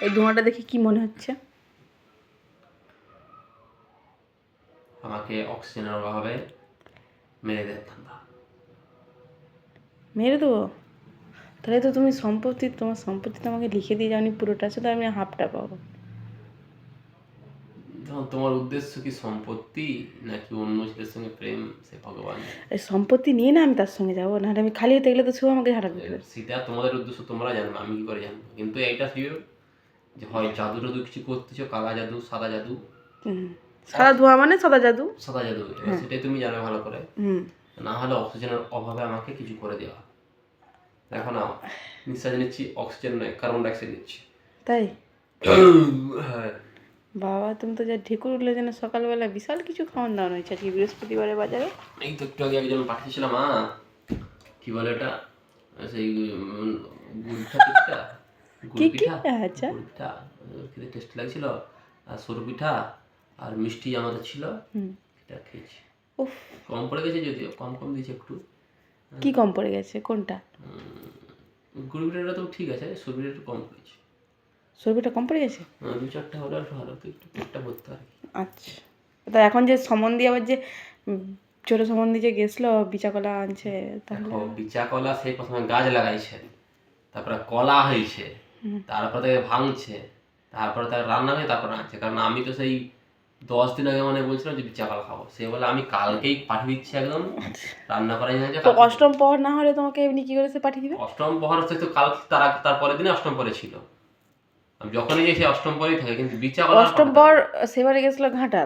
এই ধোঁয়াটা দেখে কি মনে হচ্ছে? আমাকে অক্সিজেনের অভাবে মেরে দেয় ঠান্ডা। মেরে দেবো? তাহলে তো তুমি তোমার সম্পত্তি তো আমাকে লিখে দিয়ে যাওনি পুরোটা, শুধু আমি হাফটা পাবো। তোমার উদ্দেশ্য কি সম্পত্তি নাকি অন্য ছেলের সঙ্গে প্রেম, সে ভগবান। এই সম্পত্তি নিয়ে না আমি তার সঙ্গে যাবো, নাহলে আমি খালি হতে গেলে তো শুভ আমাকে ঝাড়া দিতে। সেটা তোমাদের উদ্দেশ্য, তোমরা জানবে, আমি কি করে জানবো? কিন্তু এইটা শিওর যে হয় জাদু টাদু কিছু করতেছো, কালা জাদু, সাদা জাদু। সাদা ধোঁয়া মানে সাদা জাদু? সাদা জাদু, সেটাই তুমি জানো ভালো করে। হুম। না হলে অক্সিজেনের অভাবে আমাকে কিছু করে দেওয়া। দেখো না, নিঃশ্বাস নিচ্ছি, অক্সিজেন নয়, কার্বন ডাইঅক্সাইড নিচ্ছি। তাই? হ্যাঁ। বাবা, তুমি তো যা ঢেকুর উঠলে যেন সকালবেলা বিশাল কিছু খাওয়ান দাওয়ান হয়েছে আজকে বৃহস্পতিবারে বাজারে। এই তো একটু আগে একজন পাঠিয়েছিলাম, কি বলে এটা, সেই গুড় পিঠা, কি গুড় কি? পিঠা, আচ্ছা। গুড় পিঠা খেতে টেস্ট লাগছিল, আর সরু পিঠা আর মিষ্টি আমাদের ছিল, এটা খেয়েছি। উফ, কম পড়ে গেছে, যদিও কম কম দিয়েছে একটু। কি কম পড়ে গেছে কোনটা? গুড় পিঠাটা তো ঠিক আছে, সরু পিঠা একটু কম পড়েছে। সর্বিটা কম পড়ে গেছে? 2-4টা হলে আর ভালো, তো একটু পেটটা ভরতে আর কি। আচ্ছা। তা এখন যে সম্বন্ধী আবার যে ছোট সম্বন্ধী যে গেছিলো বিচা কলা আনছে, তাহলে দেখো, বিচা কলা সেই প্রথমে গাছ লাগাইছে, তারপরে কলা হয়েছে, তারপরে তাকে ভাঙছে, তারপরে তাকে রান্না হয়ে তারপরে আনছে। কারণ আমি তো সেই 10 দিন আগে মানে বলছিলাম যে বিচা কলা খাবো, সে বলে আমি কালকেই পাঠিয়ে দিচ্ছি, একদম রান্না করাই হয়েছে। তো অষ্টম পহর না হলে তোমাকে এমনি কি করে সে পাঠিয়ে দিবে? অষ্টম প্রহর হচ্ছে তো কাল, তারপরের দিনে অষ্টম পরে ছিল। আমি যখনই যাই সে অষ্টম পরেই থাকে, কিন্তু বিচা কলা অষ্টম পর সেবারে গেছিল ঘাটাল।